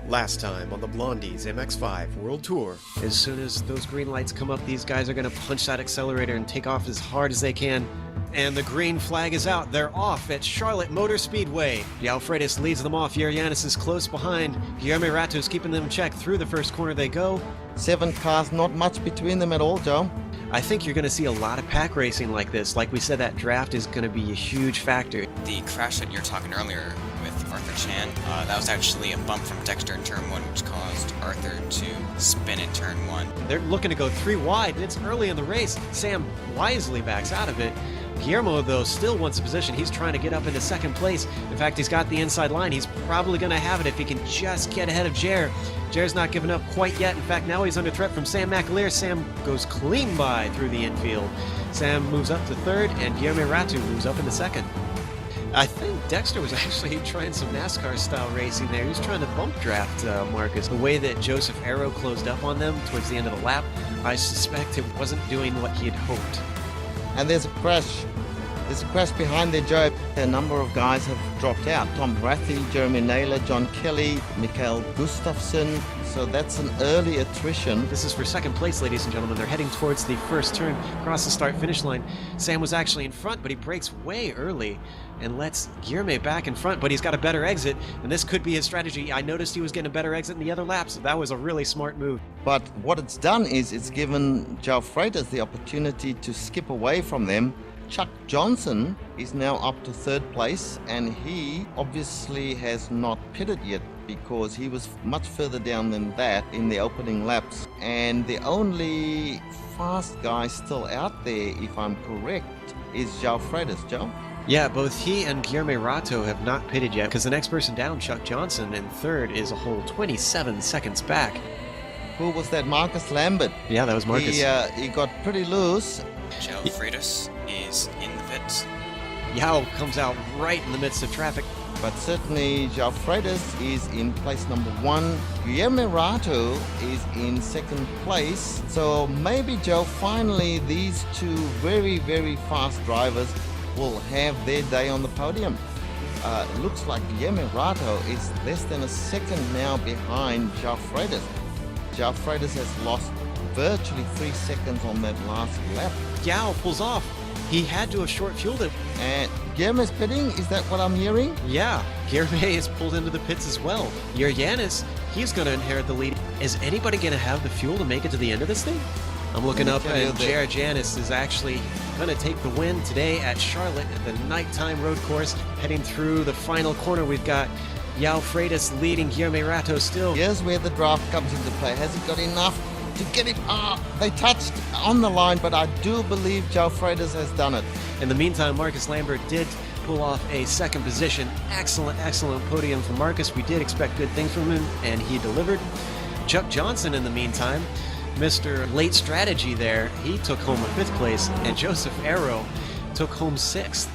Last time on the Blondies MX5 World Tour. As soon as those green lights come up, these guys are going to punch that accelerator and take off as hard as they can. And the green flag is out. They're off at Charlotte Motor Speedway. João Freitas leads them off. Yanis is close behind. Guilherme Rato's keeping them in check. Through the first corner they go. 7 cars, not much between them at all, Joe. I think you're going to see a lot of pack racing like this. Like we said, that draft is going to be a huge factor. The crash that you were talking earlier with Arthur Chan, that was actually a bump from Dexter in turn 1, which caused Arthur to spin in turn 1. They're looking to go 3 wide. It's early in the race. Sam wisely backs out of it. Guillermo, though, still wants a position. He's trying to get up into second place. In fact, he's got the inside line. He's probably going to have it if he can just get ahead of Jer. Jer's not giving up quite yet. In fact, now he's under threat from Sam McAleer. Sam goes clean by through the infield. Sam moves up to third, and Guilherme Rato moves up into second. I think Dexter was actually trying some NASCAR-style racing there. He was trying to bump draft Marcus. The way that Joseph Arrow closed up on them towards the end of the lap, I suspect it wasn't doing what he had hoped. And there's a crash. There's a crash behind there, Joe. A number of guys have dropped out. Tom Brathy, Jeremy Naylor, John Kelly, Mikael Gustafsson. So that's an early attrition. This is for second place, ladies and gentlemen. They're heading towards the first turn across the start-finish line. Sam was actually in front, but he breaks way early and lets Guilherme back in front, but he's got a better exit, and this could be his strategy. I noticed he was getting a better exit in the other lap, so that was a really smart move. But what it's done is it's given João Freitas the opportunity to skip away from them. Chuck Johnson is now up to third place, and he obviously has not pitted yet because he was much further down than that in the opening laps. And the only fast guy still out there, if I'm correct, is João Freitas, Joe? Yeah, both he and Guilherme Rato have not pitted yet, because the next person down, Chuck Johnson, in third, is a whole 27 seconds back. Who was that? Marcus Lambert. Yeah, that was Marcus. He got pretty loose. João Freitas is in the pits. João comes out right in the midst of traffic. But certainly João Freitas is in place number 1. Guilherme Rato is in second place. So maybe, Joe, finally these two very, very fast drivers will have their day on the podium. Looks like Guilherme Rato is less than a second now behind João Freitas. João Freitas has lost virtually 3 seconds on that last lap. João pulls off. He had to have short-fueled it. And Guilherme's pitting, is that what I'm hearing? Yeah, Guilherme is pulled into the pits as well. Yanis, he's going to inherit the lead. Is anybody going to have the fuel to make it to the end of this thing? I'm looking up, and Janis is actually going to take the win today at Charlotte at the nighttime road course. Heading through the final corner, we've got João Freitas leading Guilherme Rato still. Here's where the draft comes into play. Has he got enough to get him? They touched on the line, but I do believe João Freitas has done it. In the meantime, Marcus Lambert did pull off a second position. Excellent podium for Marcus. We did expect good things from him, and he delivered. Chuck Johnson, in the meantime, Mr. Late Strategy there, he took home a 5th place, and Joseph Arrow took home 6th.